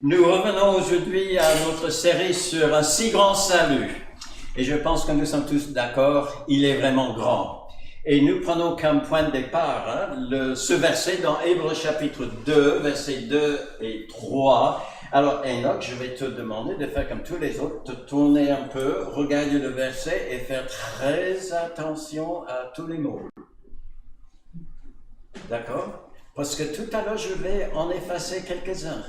Nous revenons aujourd'hui à notre série sur un si grand salut. Et je pense que nous sommes tous d'accord, il est vraiment grand. Et nous prenons comme point de départ ce verset dans Hébreux chapitre 2, versets 2 et 3. Alors Enoch, je vais te demander de faire comme tous les autres, de tourner un peu, regarder le verset et faire très attention à tous les mots. D'accord? Parce que tout à l'heure, je vais en effacer quelques-uns.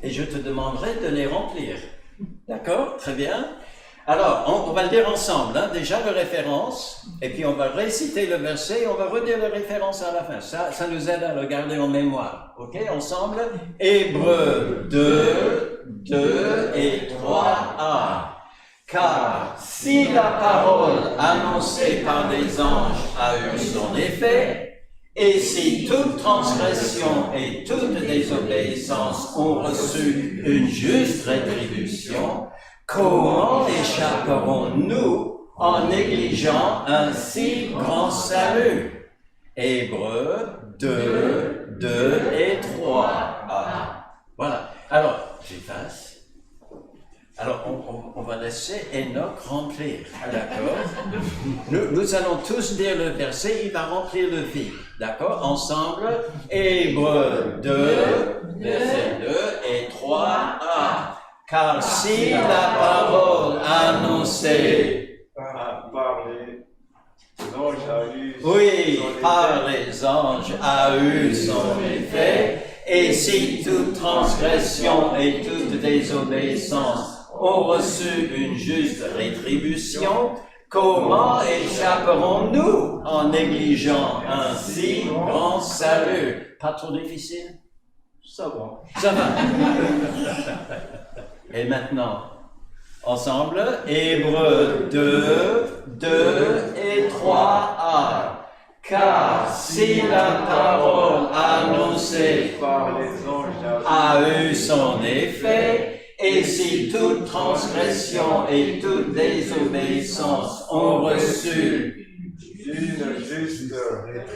Et je te demanderai de les remplir. D'accord? Très bien. Alors, on va le dire ensemble. Déjà de référence, et puis on va réciter le verset et on va redire la référence à la fin. Ça nous aide à le garder en mémoire. Ok? Ensemble. Hébreux 2, 2 et 3a. Car si la parole annoncée par des anges a eu son effet, et si toute transgression et toute désobéissance ont reçu une juste rétribution, comment échapperons-nous en négligeant un si grand salut? Hébreux 2, 2 et 3a. Voilà. Alors, j'efface. Alors, on va laisser Enoch remplir, d'accord? Nous allons tous dire le verset, il va remplir le vide, d'accord? Ensemble, Hébreux 2, verset 2 et 3a. Car si la parole annoncée par les anges a eu par les anges a eu son effet, et si toute transgression et toute désobéissance ont reçu une juste rétribution, comment échapperons-nous en négligeant un si grand salut? Pas trop difficile? Ça va. Ça va. Et maintenant, ensemble, Hébreux 2, 2 et 3a. Car si la parole annoncée Par les anges a eu son effet, et si toute transgression et toute désobéissance ont reçu une juste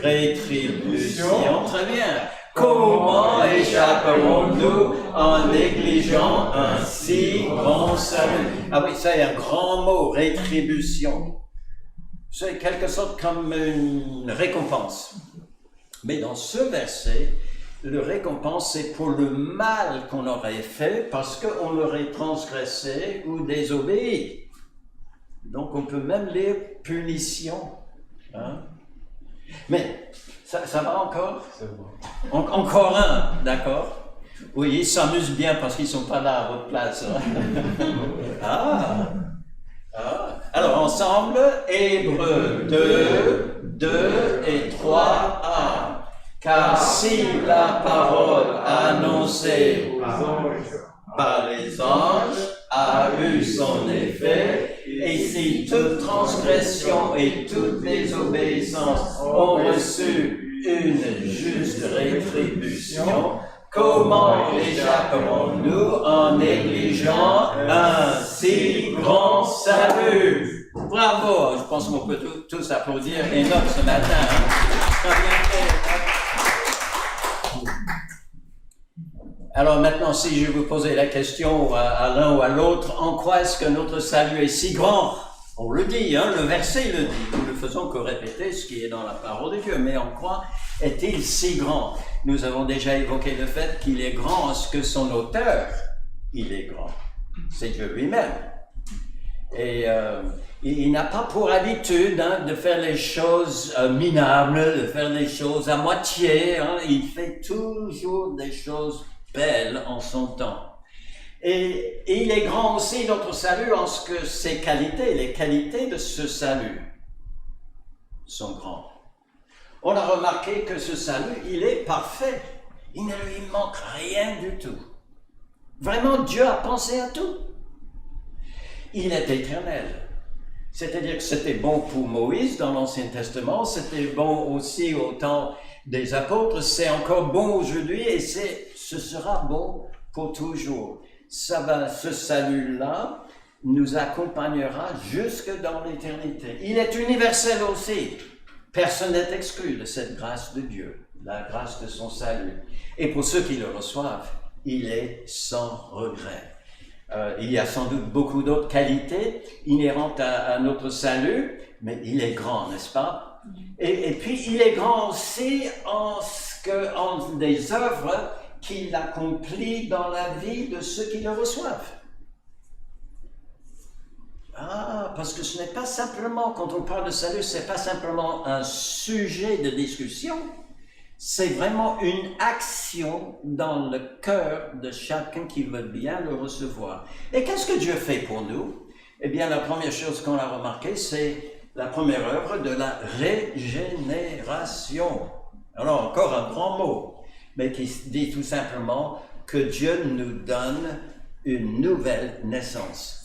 rétribution, très bien, comment échapperons-nous en négligeant un si grand salut? Ah oui, ça est un grand mot, rétribution. C'est quelque sorte comme une récompense. Mais dans ce verset, le récompense, c'est pour le mal qu'on aurait fait parce qu'on aurait transgressé ou désobéi. Donc on peut même lire punition. Hein? Mais ça va encore? C'est bon. Encore un, d'accord? Oui, ils s'amusent bien parce qu'ils ne sont pas là à votre place. Alors ensemble, Hébreux 2, 2 et 3a. Car si la parole annoncée par les anges a eu son effet, et si toute transgression et toute désobéissance ont reçu une juste rétribution, comment échapperons-nous en négligeant un si grand salut? Bravo! Je pense qu'on peut tous applaudir Enoch ce matin. Alors maintenant, si je vous posais la question à l'un ou à l'autre, en quoi est-ce que notre salut est si grand? On le dit, le verset le dit, nous ne faisons que répéter ce qui est dans la parole de Dieu, mais en quoi est-il si grand? Nous avons déjà évoqué le fait qu'il est grand parce que son auteur, il est grand. C'est Dieu lui-même. Et il n'a pas pour habitude de faire les choses minables, de faire les choses à moitié. Il fait toujours des choses belles en son temps. Et il est grand aussi, notre salut, en ce que ses qualités, les qualités de ce salut sont grandes. On a remarqué que ce salut, il est parfait. Il ne lui manque rien du tout. Vraiment, Dieu a pensé à tout. Il est éternel. C'est-à-dire que c'était bon pour Moïse dans l'Ancien Testament, c'était bon aussi au temps des apôtres, c'est encore bon aujourd'hui et ce sera bon pour toujours. Ce salut-là nous accompagnera jusque dans l'éternité. Il est universel aussi. Personne n'est exclu de cette grâce de Dieu, la grâce de son salut. Et pour ceux qui le reçoivent, il est sans regret. Il y a sans doute beaucoup d'autres qualités inhérentes à notre salut, mais il est grand, n'est-ce pas? Et puis il est grand aussi en des œuvres qu'il accomplit dans la vie de ceux qui le reçoivent. Parce que ce n'est pas simplement, quand on parle de salut, ce n'est pas simplement un sujet de discussion, c'est vraiment une action dans le cœur de chacun qui veut bien le recevoir. Et qu'est-ce que Dieu fait pour nous? Eh bien, la première chose qu'on a remarqué, c'est la première œuvre de la régénération. Alors, encore un grand mot, mais qui dit tout simplement que Dieu nous donne une nouvelle naissance.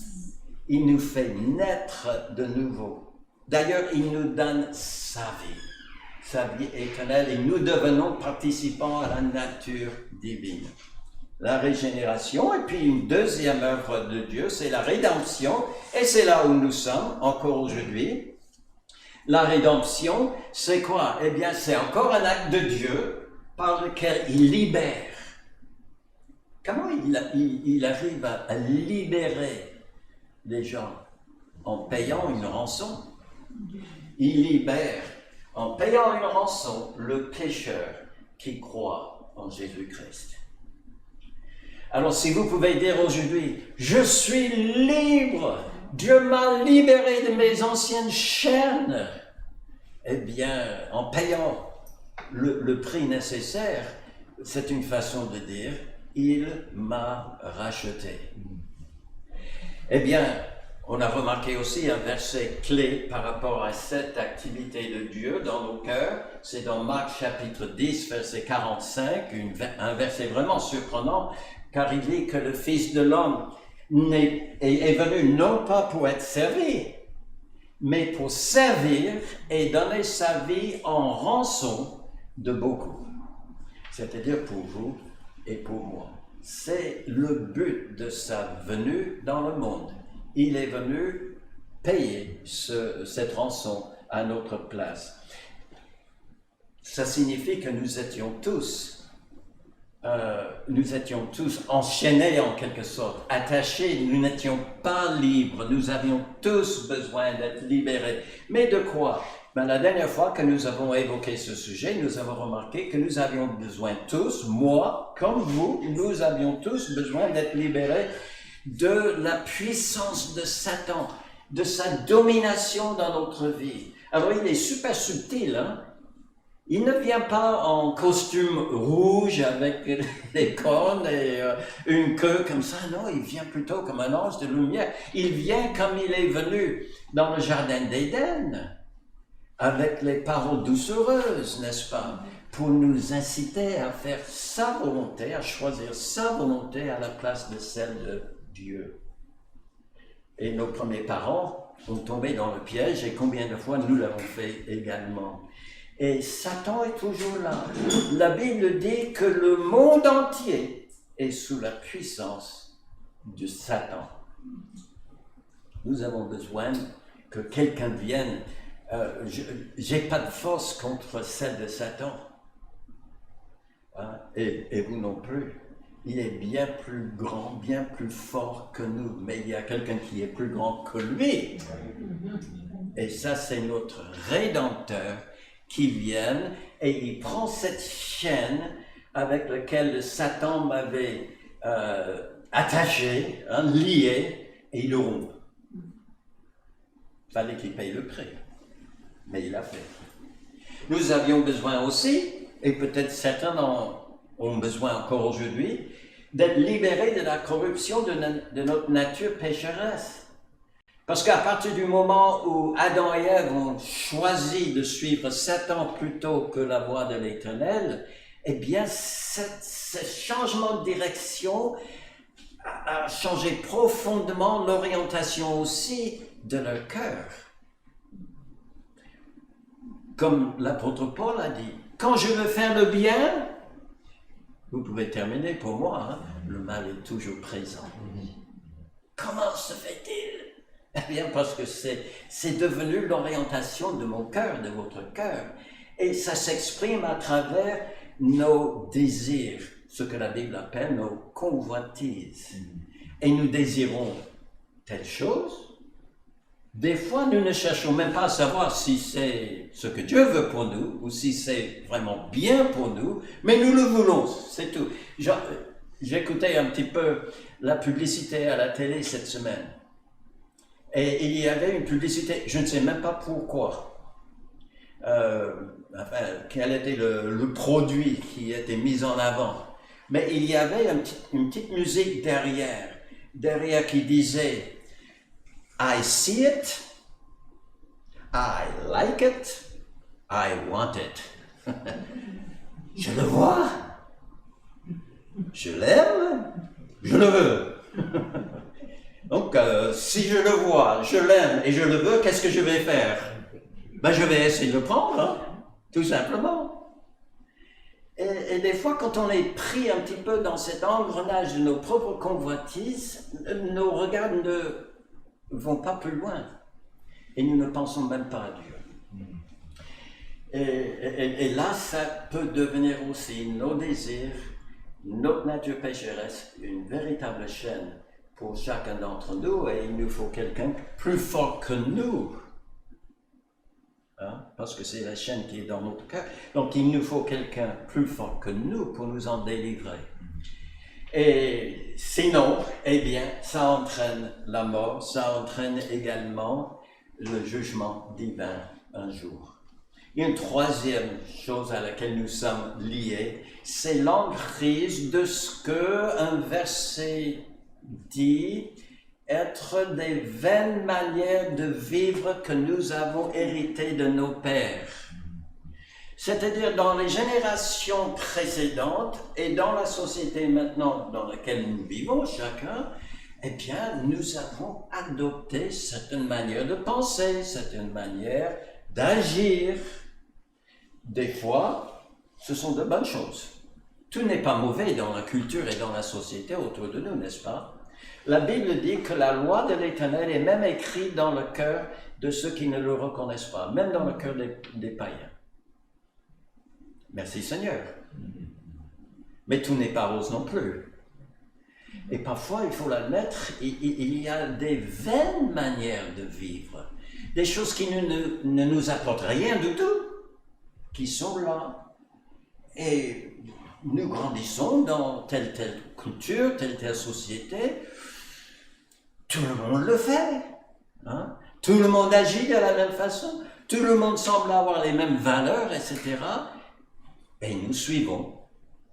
Il nous fait naître de nouveau. D'ailleurs, il nous donne sa vie éternelle, et nous devenons participants à la nature divine. La régénération, et puis une deuxième œuvre de Dieu, c'est la rédemption, et c'est là où nous sommes encore aujourd'hui. La rédemption, c'est quoi? Eh bien, c'est encore un acte de Dieu par lequel il libère. Comment il arrive à libérer les gens? En payant une rançon. Il libère, en payant une rançon, le pécheur qui croit en Jésus-Christ. Alors, si vous pouvez dire aujourd'hui, je suis libre, Dieu m'a libéré de mes anciennes chaînes, eh bien, en payant le prix nécessaire, c'est une façon de dire, il m'a racheté. Eh bien, on a remarqué aussi un verset clé par rapport à cette activité de Dieu dans nos cœurs. C'est dans Marc chapitre 10, verset 45, un verset vraiment surprenant, car il dit que le Fils de l'homme est venu non pas pour être servi, mais pour servir et donner sa vie en rançon de beaucoup. C'est-à-dire pour vous et pour moi. C'est le but de sa venue dans le monde. Il est venu payer cette rançon à notre place. Ça signifie que nous étions tous enchaînés en quelque sorte, attachés, nous n'étions pas libres, nous avions tous besoin d'être libérés. Mais de quoi? Ben, la dernière fois que nous avons évoqué ce sujet, nous avons remarqué que nous avions besoin tous, moi comme vous, nous avions tous besoin d'être libérés de la puissance de Satan, de sa domination dans notre vie. Alors il est super subtil, hein? Il ne vient pas en costume rouge avec des cornes et une queue comme ça, non, il vient plutôt comme un ange de lumière. Il vient comme il est venu dans le jardin d'Éden, avec les paroles doucereuses, n'est-ce pas, pour nous inciter à faire sa volonté, à choisir sa volonté à la place de celle de Dieu. Et nos premiers parents ont tombé dans le piège, et combien de fois nous l'avons fait également. Et Satan est toujours là. La Bible dit que le monde entier est sous la puissance de Satan. Nous avons besoin que quelqu'un vienne. J'ai pas de force contre celle de Satan. Hein? Et vous non plus. Il est bien plus grand, bien plus fort que nous, mais il y a quelqu'un qui est plus grand que lui. Et ça, c'est notre Rédempteur qui vient et il prend cette chaîne avec laquelle Satan m'avait attaché, hein, lié, et il le rompt. Il fallait qu'il paye le prix, mais il l'a fait. Nous avions besoin aussi, et peut-être certains ont besoin encore aujourd'hui, d'être libérés de la corruption de notre nature pécheresse. Parce qu'à partir du moment où Adam et Ève ont choisi de suivre Satan plutôt que la voie de l'Éternel, eh bien, ce changement de direction a changé profondément l'orientation aussi de leur cœur. Comme l'apôtre Paul a dit, quand je veux faire le bien, vous pouvez terminer pour moi, hein, le mal est toujours présent. Comment se fait-il? Eh bien, parce que c'est devenu l'orientation de mon cœur, de votre cœur. Et ça s'exprime à travers nos désirs, ce que la Bible appelle nos convoitises. Et nous désirons telle chose. Des fois, nous ne cherchons même pas à savoir si c'est ce que Dieu veut pour nous ou si c'est vraiment bien pour nous, mais nous le voulons, c'est tout. J'écoutais un petit peu la publicité à la télé cette semaine. Et il y avait une publicité, je ne sais même pas pourquoi, quel était le produit qui était mis en avant. Mais il y avait une petite musique derrière qui disait « I see it, I like it, I want it ». Je le vois, je l'aime, je le veux. Donc, si je le vois, je l'aime et je le veux, qu'est-ce que je vais faire? Ben, je vais essayer de le prendre, hein, tout simplement. Et des fois, quand on est pris un petit peu dans cet engrenage de nos propres convoitises, nos regards ne vont pas plus loin. Et nous ne pensons même pas à Dieu. Et là, ça peut devenir aussi nos désirs, notre nature pécheresse, une véritable chaîne pour chacun d'entre nous, et il nous faut quelqu'un plus fort que nous, hein, parce que c'est la chaîne qui est dans notre cœur. Donc il nous faut quelqu'un plus fort que nous pour nous en délivrer. Et sinon, eh bien, ça entraîne la mort, ça entraîne également le jugement divin un jour. Il y a une troisième chose à laquelle nous sommes liés, c'est l'emprise de ce que un verset dit être des vaines manières de vivre que nous avons héritées de nos pères. C'est-à-dire dans les générations précédentes et dans la société maintenant dans laquelle nous vivons chacun, eh bien, nous avons adopté certaines manières de penser, certaines manières d'agir. Des fois, ce sont de bonnes choses. Tout n'est pas mauvais dans la culture et dans la société autour de nous, n'est-ce pas? La Bible dit que la loi de l'Éternel est même écrite dans le cœur de ceux qui ne le reconnaissent pas, même dans le cœur des païens. Merci Seigneur. Mais tout n'est pas rose non plus. Et parfois, il faut l'admettre, il y a des vaines manières de vivre, des choses qui ne nous apportent rien du tout, qui sont là. Et nous grandissons dans telle culture, telle société. Tout le monde le fait. Hein? Tout le monde agit de la même façon. Tout le monde semble avoir les mêmes valeurs, etc. Et nous suivons.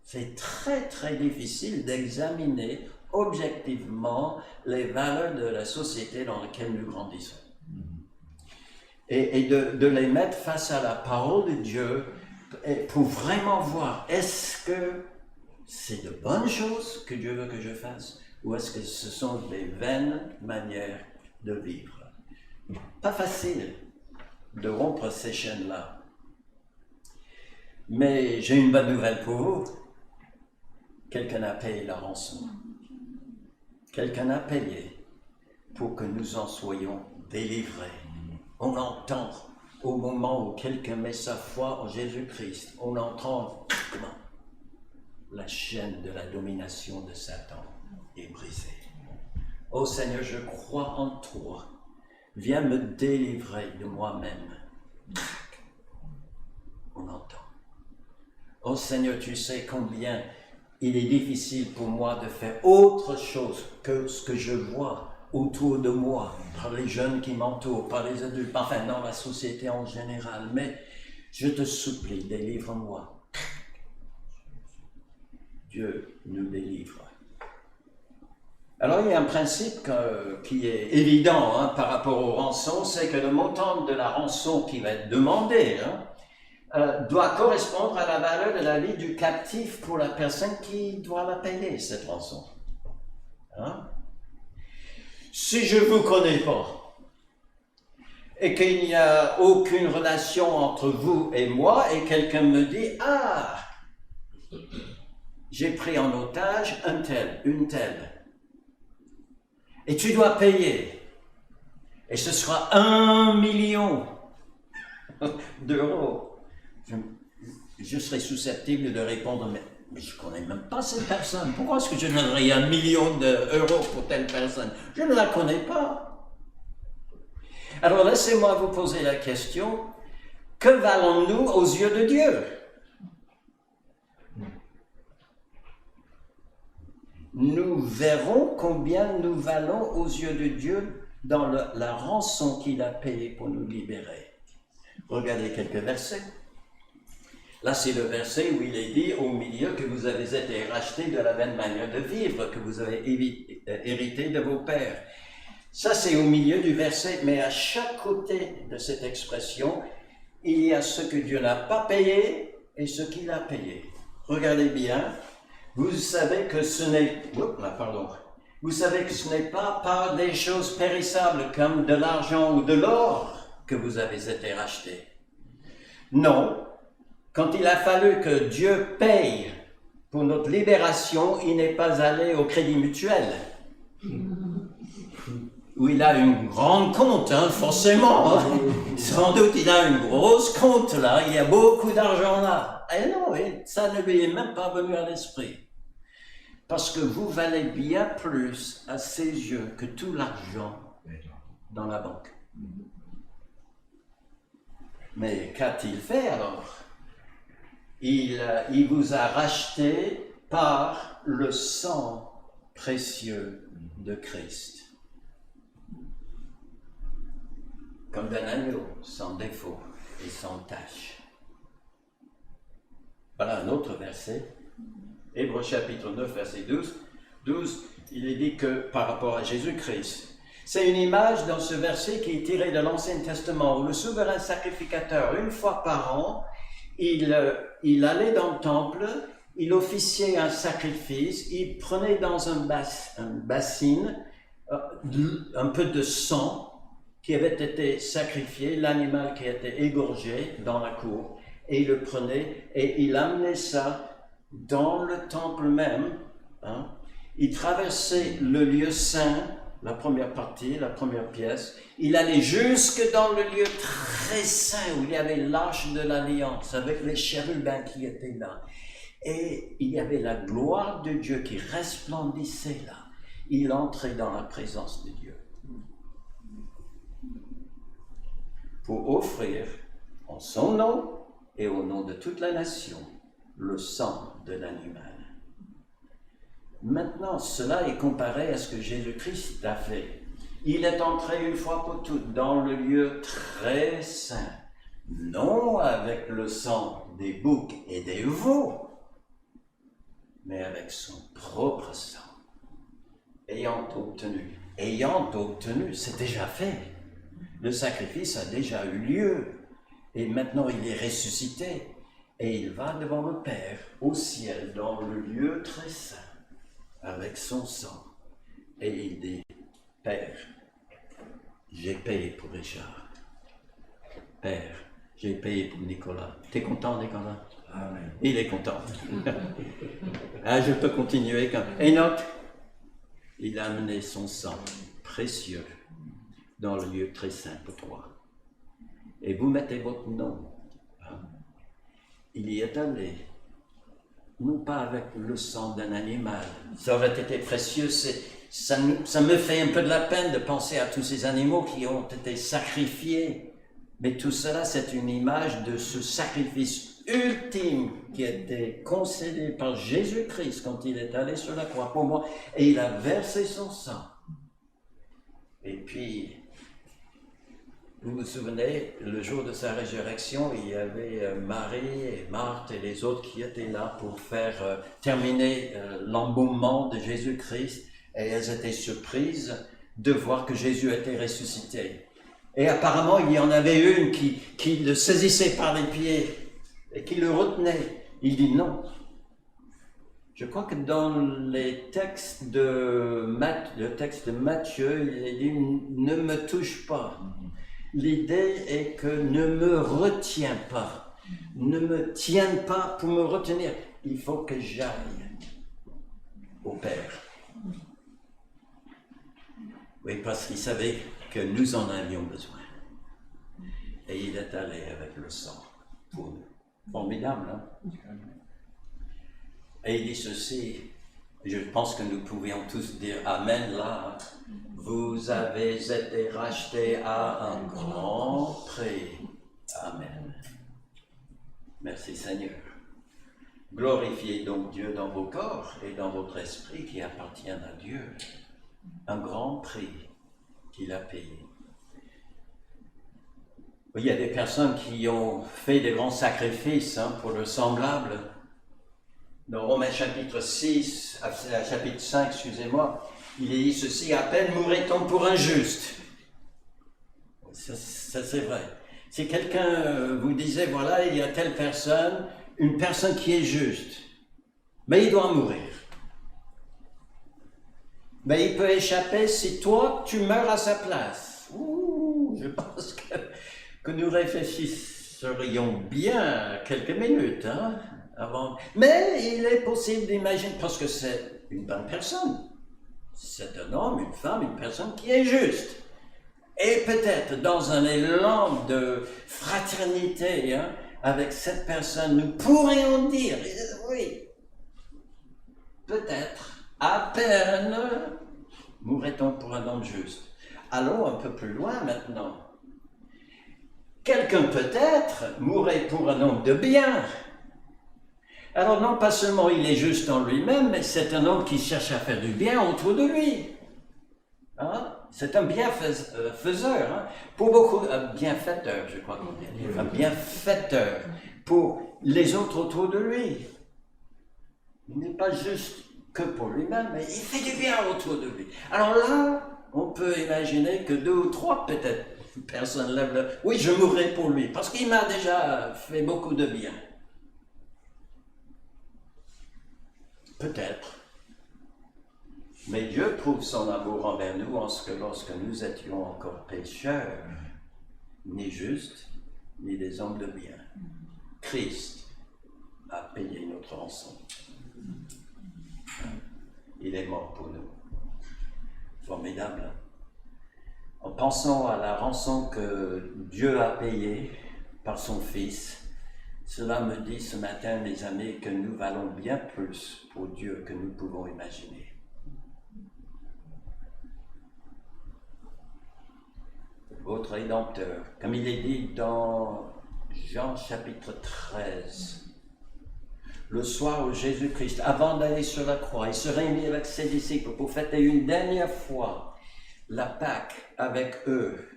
C'est très, très difficile d'examiner objectivement les valeurs de la société dans laquelle nous grandissons. Et de les mettre face à la parole de Dieu pour vraiment voir, est-ce que c'est de bonnes choses que Dieu veut que je fasse ou est-ce que ce sont des vaines manières de vivre? Pas facile de rompre ces chaînes-là. Mais j'ai une bonne nouvelle pour vous. Quelqu'un a payé la rançon. Quelqu'un a payé pour que nous en soyons délivrés. On entend au moment où quelqu'un met sa foi en Jésus-Christ, on entend la chaîne de la domination de Satan est brisée. Oh Seigneur, je crois en toi. Viens me délivrer de moi-même. On entend. Oh Seigneur, tu sais combien il est difficile pour moi de faire autre chose que ce que je vois autour de moi, par les jeunes qui m'entourent, par les adultes, enfin dans la société en général. Mais je te supplie, délivre-moi. Dieu nous délivre. Alors il y a un principe qui est évident par rapport aux rançons, c'est que le montant de la rançon qui va être demandé doit correspondre à la valeur de la vie du captif pour la personne qui doit la payer, cette rançon. Si je ne vous connais pas et qu'il n'y a aucune relation entre vous et moi et quelqu'un me dit « Ah, j'ai pris en otage un tel, une telle. Et tu dois payer. Et ce sera 1 million d'euros. je serais susceptible de répondre, mais je ne connais même pas cette personne. Pourquoi est-ce que je donnerais 1 million d'euros pour telle personne? Je ne la connais pas. Alors laissez-moi vous poser la question, que valons-nous aux yeux de Dieu? Nous verrons combien nous valons aux yeux de Dieu dans la rançon qu'il a payée pour nous libérer. Regardez quelques versets. Là, c'est le verset où il est dit au milieu que vous avez été rachetés de la même manière de vivre, que vous avez hérité de vos pères. Ça, c'est au milieu du verset, mais à chaque côté de cette expression, il y a ce que Dieu n'a pas payé et ce qu'il a payé. Regardez bien, vous savez que ce n'est... Vous savez que ce n'est pas par des choses périssables comme de l'argent ou de l'or que vous avez été rachetés. Non. Quand il a fallu que Dieu paye pour notre libération, il n'est pas allé au Crédit Mutuel, où il a une grande compte, forcément. Sans doute, il a une grosse compte là, il y a beaucoup d'argent là. Et non, ça ne lui est même pas venu à l'esprit. Parce que vous valez bien plus à ses yeux que tout l'argent dans la banque. Mais qu'a-t-il fait alors? Il vous a racheté par le sang précieux de Christ. Comme d'un agneau, sans défaut et sans tache. Voilà un autre verset. Hébreux chapitre 9, verset 12, il est dit que par rapport à Jésus-Christ, c'est une image dans ce verset qui est tiré de l'Ancien Testament, où le souverain sacrificateur, une fois par an, il allait dans le temple, il officiait un sacrifice, il prenait dans un bassin un peu de sang qui avait été sacrifié, l'animal qui était égorgé dans la cour, et il le prenait et il amenait ça dans le temple même. Il traversait le lieu saint, la première partie, la première pièce. Il allait jusque dans le lieu très saint où il y avait l'arche de l'alliance avec les chérubins qui étaient là. Et il y avait la gloire de Dieu qui resplendissait là. Il entrait dans la présence de Dieu pour offrir en son nom et au nom de toute la nation le sang de l'animal. Maintenant, cela est comparé à ce que Jésus-Christ a fait. Il est entré une fois pour toutes dans le lieu très saint, non avec le sang des boucs et des veaux, mais avec son propre sang, ayant obtenu, c'est déjà fait. Le sacrifice a déjà eu lieu, et maintenant il est ressuscité, et il va devant le Père au ciel, dans le lieu très saint, avec son sang, et il dit, Père, j'ai payé pour Richard. Père, j'ai payé pour Nicolas. T'es content, Nicolas? Amen. Il est content. Je peux continuer. Enoch, il a amené son sang précieux dans le lieu très saint pour toi. Et vous mettez votre nom. Il y est allé, non pas avec le sang d'un animal. Ça aurait été précieux. Ça me fait un peu de la peine de penser à tous ces animaux qui ont été sacrifiés. Mais tout cela, c'est une image de ce sacrifice ultime qui a été concédé par Jésus-Christ quand il est allé sur la croix pour moi. Et il a versé son sang. Et puis, vous vous souvenez, le jour de sa résurrection, il y avait Marie et Marthe et les autres qui étaient là pour faire terminer l'embaumement de Jésus-Christ. Et elles étaient surprises de voir que Jésus était ressuscité. Et apparemment, il y en avait une qui le saisissait par les pieds et qui le retenait. Il dit non. Je crois que dans les textes le texte de Matthieu, il est dit ne me touche pas. L'idée est que ne me retiens pas. Ne me tienne pas pour me retenir. Il faut que j'aille au Père. Oui, parce qu'il savait que nous en avions besoin. Et il est allé avec le sang pour nous. Formidable, hein? Et il dit ceci, je pense que nous pouvions tous dire Amen là. Vous avez été rachetés à un grand prix. Amen. Merci Seigneur. Glorifiez donc Dieu dans vos corps et dans votre esprit qui appartiennent à Dieu. Un grand prix qu'il a payé. Il y a des personnes qui ont fait des grands sacrifices pour leurs semblables. Dans Romains chapitre 6, chapitre 5, excusez-moi, il est dit ceci, à peine mourrait-on pour un juste. Ça c'est vrai. Si quelqu'un vous disait, voilà, il y a telle personne, une personne qui est juste, mais il doit mourir. Mais il peut échapper si toi, tu meurs à sa place. Ouh, je pense que nous réfléchisserions bien quelques minutes, avant. Mais il est possible d'imaginer, parce que c'est une bonne personne. C'est un homme, une femme, une personne qui est juste. Et peut-être dans un élan de fraternité avec cette personne, nous pourrions dire, oui, peut-être, à peine mourrait-on pour un homme juste. Allons un peu plus loin maintenant. Quelqu'un peut-être mourrait pour un homme de bien. Alors non pas seulement il est juste en lui-même, mais c'est un homme qui cherche à faire du bien autour de lui. C'est un bienfaiseur, pour beaucoup, un bienfaiteur, je crois qu'on dit, un bienfaiteur pour les autres autour de lui. Il n'est pas juste que pour lui-même, mais il fait du bien autour de lui. Alors là, on peut imaginer que 2 ou 3 peut-être personnes lèvent le... Oui, je mourrai pour lui, parce qu'il m'a déjà fait beaucoup de bien. Peut-être. Mais Dieu prouve son amour envers nous en ce que lorsque nous étions encore pécheurs, ni justes, ni des hommes de bien, Christ a payé notre rançon. Il est mort pour nous. Formidable. En pensant à la rançon que Dieu a payée par son Fils, cela me dit ce matin, mes amis, que nous valons bien plus pour Dieu que nous pouvons imaginer. Votre Rédempteur, comme il est dit dans Jean chapitre 13, le soir où Jésus-Christ, avant d'aller sur la croix, il se réunit avec ses disciples pour fêter une dernière fois la Pâque avec eux.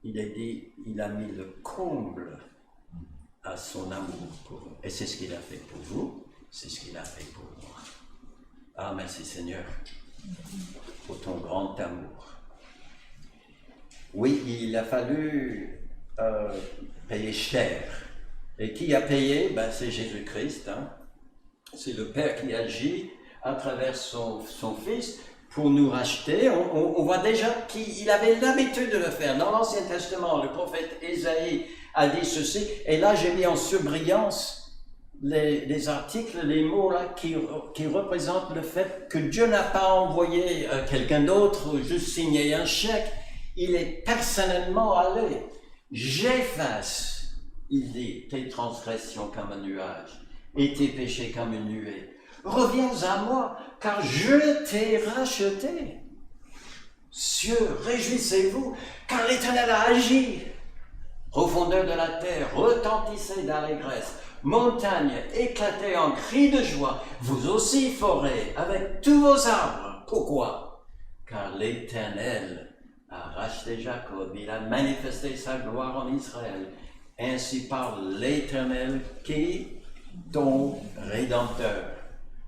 Il est dit, il a mis le comble à son amour pour eux. Et c'est ce qu'il a fait pour vous, c'est ce qu'il a fait pour moi. Ah, merci Seigneur, pour ton grand amour. Oui, il a fallu payer cher. Et qui a payé? C'est Jésus-Christ. C'est le Père qui agit à travers son Fils pour nous racheter. On voit déjà qu'il avait l'habitude de le faire. Dans l'Ancien Testament, le prophète Ésaïe a dit ceci. Et là, j'ai mis en surbrillance les articles, les mots là qui représentent le fait que Dieu n'a pas envoyé quelqu'un d'autre ou juste signé un chèque. Il est personnellement allé. J'efface, il dit, tes transgressions comme un nuage et tes péchés comme une nuée. Reviens à moi, car je t'ai racheté. Cieux, réjouissez-vous, car l'Éternel a agi. Profondeur de la terre, retentissez d'allégresse. Montagne, éclatez en cris de joie. Vous aussi, forêt, avec tous vos arbres. Pourquoi? Car l'Éternel a racheté Jacob, il a manifesté sa gloire en Israël. Ainsi parle l'Éternel qui, ton Rédempteur,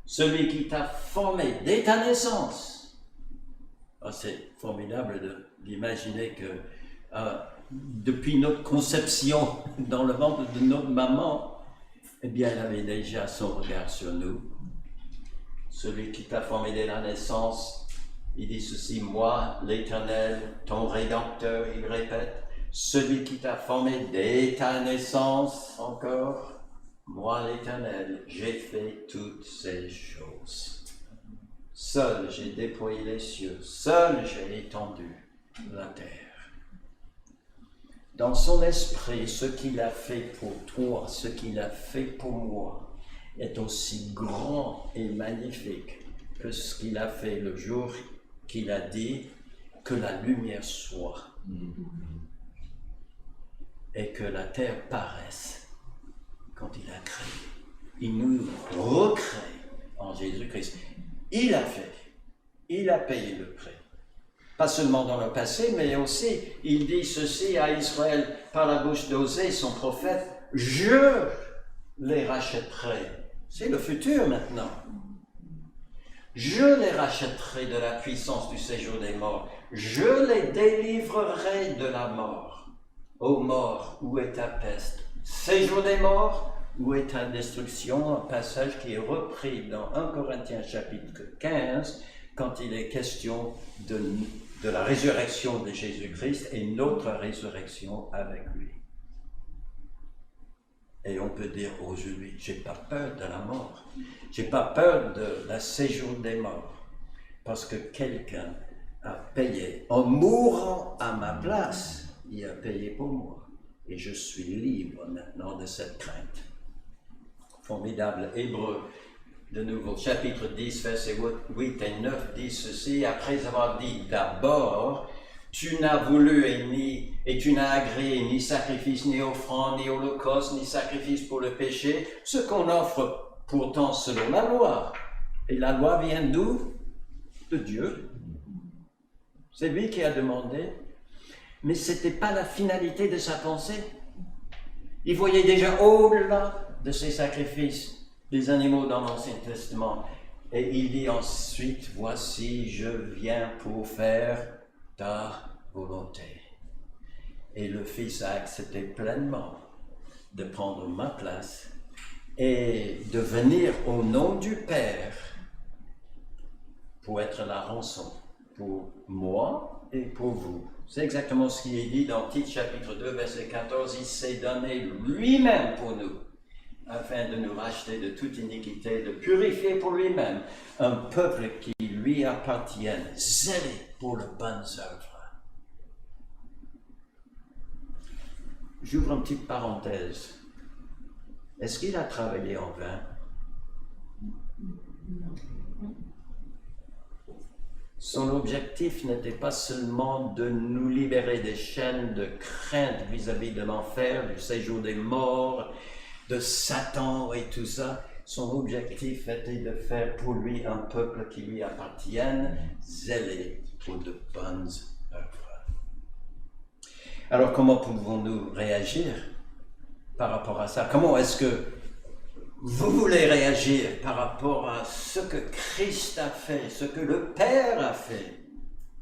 celui qui t'a formé dès ta naissance. C'est formidable d'imaginer que depuis notre conception dans le ventre de notre maman, eh bien, elle avait déjà son regard sur nous. Celui qui t'a formé dès la naissance, il dit ceci, moi, l'Éternel, ton Rédempteur, il répète, celui qui t'a formé dès ta naissance, encore, moi, l'Éternel, j'ai fait toutes ces choses. Seul j'ai déployé les cieux, seul j'ai étendu la terre. dans son esprit, ce qu'il a fait pour toi, ce qu'il a fait pour moi, est aussi grand et magnifique que ce qu'il a fait le jour qu'il a dit que la lumière soit et que la terre paraisse quand il a créé. Il nous recrée en Jésus-Christ. Il a fait, il a payé le prix. Pas seulement dans le passé, mais aussi, il dit ceci à Israël par la bouche d'Osée, son prophète, « Je les rachèterai. » C'est le futur maintenant. « Je les rachèterai de la puissance du séjour des morts. Je les délivrerai de la mort. Ô mort, où est ta peste? Séjour des morts, où est ta destruction ?» Un passage qui est repris dans 1 Corinthiens chapitre 15, quand il est question de la résurrection de Jésus-Christ et notre résurrection avec lui. Et on peut dire aujourd'hui, j'ai pas peur de la mort, j'ai pas peur de la séjour des morts, parce que quelqu'un a payé, en mourant à ma place, il a payé pour moi, et je suis libre maintenant de cette crainte. Formidable. Hébreux, de nouveau, chapitre 10, versets 8 et 9 dit ceci, après avoir dit d'abord, tu n'as voulu et tu n'as agréé ni sacrifice, ni offrande, ni holocauste, ni sacrifice pour le péché, ce qu'on offre pourtant selon la loi. Et la loi vient d'où? De Dieu. C'est lui qui a demandé. Mais ce n'était pas la finalité de sa pensée. Il voyait déjà au-delà de ses sacrifices des animaux dans l'Ancien Testament. Et il dit ensuite, voici, je viens pour faire ta volonté. Et le Fils a accepté pleinement de prendre ma place et de venir au nom du Père pour être la rançon pour moi et pour vous. C'est exactement ce qui est dit dans Tite chapitre 2, verset 14. Il s'est donné lui-même pour nous, afin de nous racheter de toute iniquité, de purifier pour lui-même un peuple qui lui appartienne, zélé pour les bonnes œuvres. J'ouvre une petite parenthèse. Est-ce qu'il a travaillé en vain? Son objectif n'était pas seulement de nous libérer des chaînes de crainte vis-à-vis de l'enfer, du séjour des morts, de Satan et tout ça. Son objectif était de faire pour lui un peuple qui lui appartienne, zélé pour de bonnes œuvres. Alors comment pouvons-nous réagir par rapport à ça? Comment est-ce que vous voulez réagir par rapport à ce que Christ a fait, ce que le Père a fait?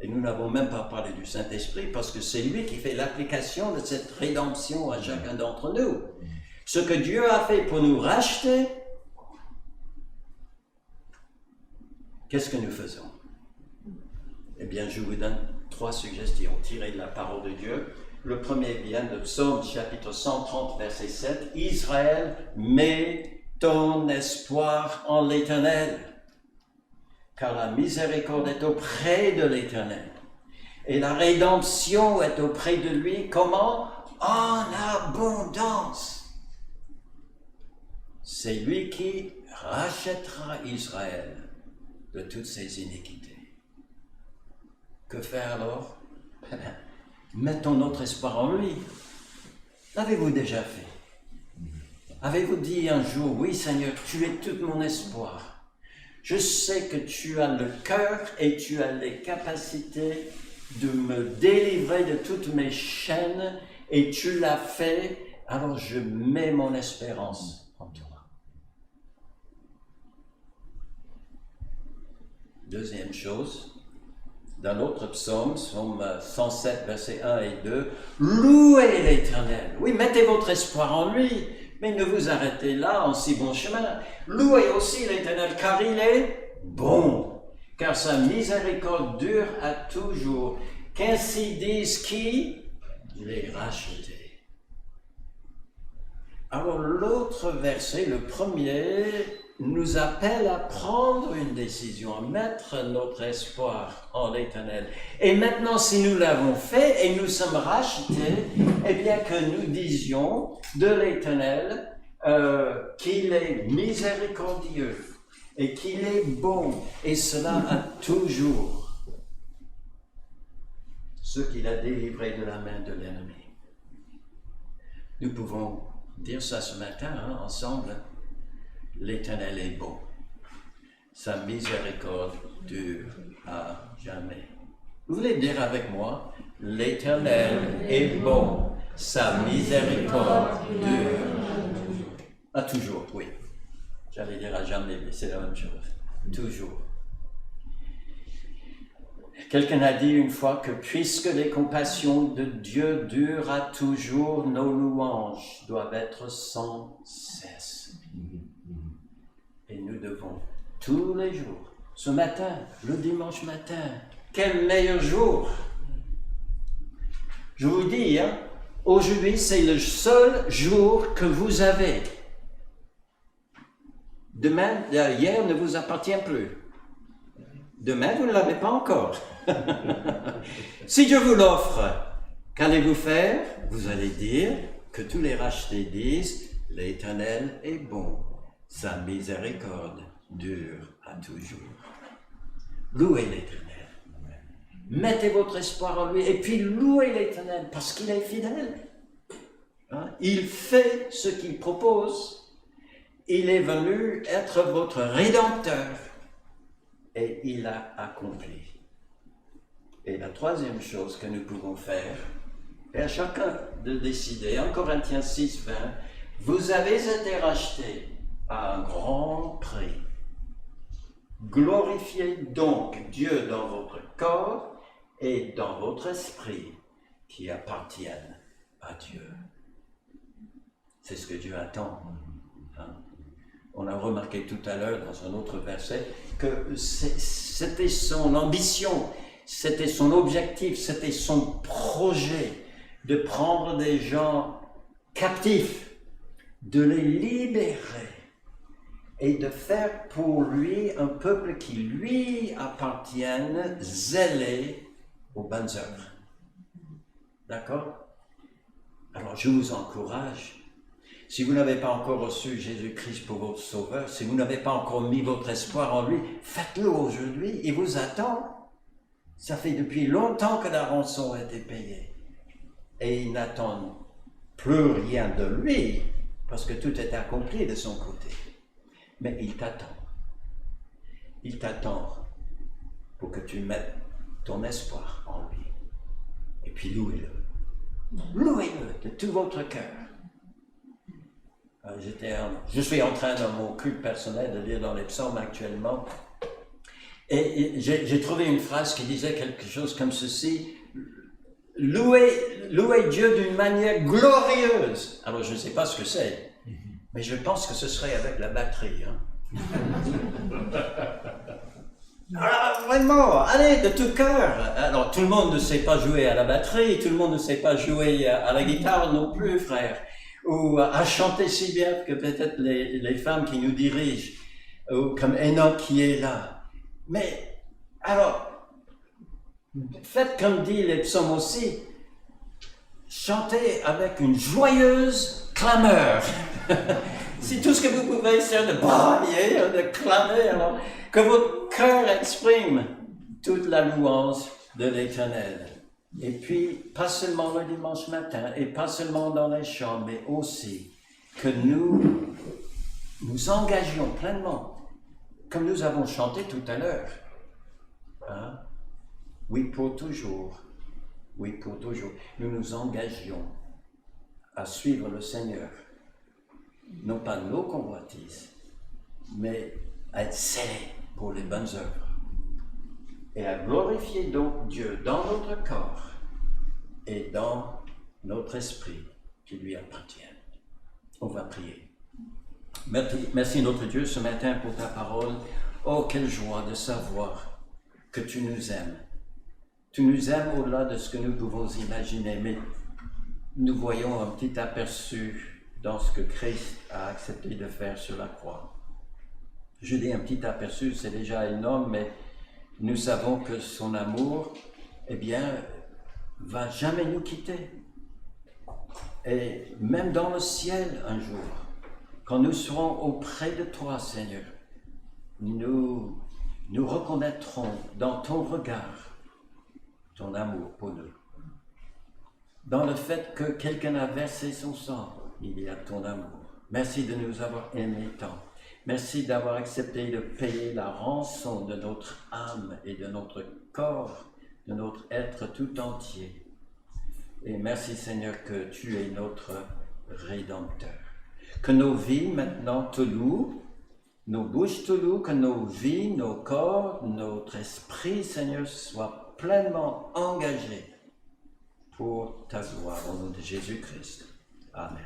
Et nous n'avons même pas parlé du Saint-Esprit parce que c'est lui qui fait l'application de cette rédemption à chacun d'entre nous. Ce que Dieu a fait pour nous racheter, qu'est-ce que nous faisons? Eh bien, je vous donne 3 suggestions tirées de la parole de Dieu. Le premier vient de Psaume chapitre 130, verset 7. Israël, mets ton espoir en l'Éternel, car la miséricorde est auprès de l'Éternel, et la rédemption est auprès de lui. Comment? En abondance. C'est lui qui rachètera Israël de toutes ses iniquités. Que faire alors? Mettons notre espoir en lui. L'avez-vous déjà fait? Avez-vous dit un jour, oui Seigneur, tu es tout mon espoir. Je sais que tu as le cœur et tu as les capacités de me délivrer de toutes mes chaînes et tu l'as fait, alors je mets mon espérance en toi. Deuxième chose, dans l'autre psaume, psaume 107, versets 1 et 2, louez l'Éternel. Oui, mettez votre espoir en lui, mais ne vous arrêtez là en si bon chemin. Louez aussi l'Éternel, car il est bon, car sa miséricorde dure à toujours. Qu'ainsi disent qui? Les rachetés. Alors l'autre verset, le premier, nous appelle à prendre une décision, à mettre notre espoir en l'Éternel. Et maintenant, si nous l'avons fait et nous sommes rachetés, eh bien que nous disions de l'Éternel qu'il est miséricordieux et qu'il est bon, et cela à toujours, ce qu'il a délivré de la main de l'ennemi. Nous pouvons dire ça ce matin, ensemble. L'Éternel est bon. Sa miséricorde dure à jamais. Vous voulez dire avec moi, l'Éternel est bon. Sa miséricorde dure à toujours, oui. J'allais dire à jamais, mais c'est la même chose. Toujours. Quelqu'un a dit une fois que puisque les compassions de Dieu durent à toujours, nos louanges doivent être sans cesse. Et nous devons tous les jours, ce matin, le dimanche matin, quel meilleur jour! Je vous dis, aujourd'hui c'est le seul jour que vous avez. Demain, hier ne vous appartient plus. Demain, vous ne l'avez pas encore. Si Dieu vous l'offre, qu'allez-vous faire? Vous allez dire que tous les rachetés disent, l'Éternel est bon. Sa miséricorde dure à toujours. Louez l'Éternel. Mettez votre espoir en lui et puis louez l'Éternel parce qu'il est fidèle. Il fait ce qu'il propose. Il est venu être votre Rédempteur et il a accompli. Et la troisième chose que nous pouvons faire, et à chacun de décider, en Corinthiens 6, 20, vous avez été rachetés à un grand prix. Glorifiez donc Dieu dans votre corps et dans votre esprit qui appartiennent à Dieu. C'est ce que Dieu attend. On a remarqué tout à l'heure dans un autre verset que c'était son ambition, c'était son objectif, c'était son projet de prendre des gens captifs, de les libérer et de faire pour lui un peuple qui lui appartienne, zélé aux bonnes œuvres. D'accord? Alors je vous encourage, si vous n'avez pas encore reçu Jésus-Christ pour votre sauveur, si vous n'avez pas encore mis votre espoir en lui, faites-le aujourd'hui, il vous attend. Ça fait depuis longtemps que la rançon a été payée. Et il n'attend plus rien de lui, parce que tout est accompli de son côté. Mais il t'attend. Il t'attend pour que tu mettes ton espoir en lui. Et puis louez-le. Louez-le de tout votre cœur. Je suis en train, dans mon culte personnel, de lire dans les psaumes actuellement. Et j'ai trouvé une phrase qui disait quelque chose comme ceci. Louez Dieu d'une manière glorieuse. Alors je ne sais pas ce que c'est, mais je pense que ce serait avec la batterie. Alors vraiment, allez de tout cœur. Alors tout le monde ne sait pas jouer à la batterie, tout le monde ne sait pas jouer à la guitare non plus, frère. Ou à chanter si bien que peut-être les femmes qui nous dirigent, ou comme Enoch qui est là. Mais, alors, faites comme dit les psaumes aussi, chantez avec une joyeuse clameur. Si tout ce que vous pouvez, c'est de brailler, de clamer, alors, que votre cœur exprime toute la louange de l'Éternel. Et puis, pas seulement le dimanche matin, et pas seulement dans les chants, mais aussi que nous nous engagions pleinement, comme nous avons chanté tout à l'heure. Oui, pour toujours. Oui, pour toujours. Nous nous engagions à suivre le Seigneur. Non pas nos convoitises, mais à être zélés pour les bonnes œuvres. Et à glorifier donc Dieu dans notre corps et dans notre esprit qui lui appartiennent. On va prier. Merci notre Dieu ce matin pour ta parole. Oh, quelle joie de savoir que tu nous aimes. Tu nous aimes au-delà de ce que nous pouvons imaginer, mais nous voyons un petit aperçu dans ce que Christ a accepté de faire sur la croix. Je dis un petit aperçu, c'est déjà énorme, mais nous savons que son amour, eh bien, va jamais nous quitter. Et même dans le ciel un jour, quand nous serons auprès de toi, Seigneur, nous reconnaîtrons dans ton regard ton amour pour nous. Dans le fait que quelqu'un a versé son sang, il y a ton amour. Merci de nous avoir aimés tant. Merci d'avoir accepté de payer la rançon de notre âme et de notre corps, de notre être tout entier. Et merci Seigneur que tu es notre Rédempteur. Que nos vies maintenant te louent, nos bouches te louent, que nos vies, nos corps, notre esprit Seigneur soient pleinement engagés pour ta gloire au nom de Jésus-Christ. Amen.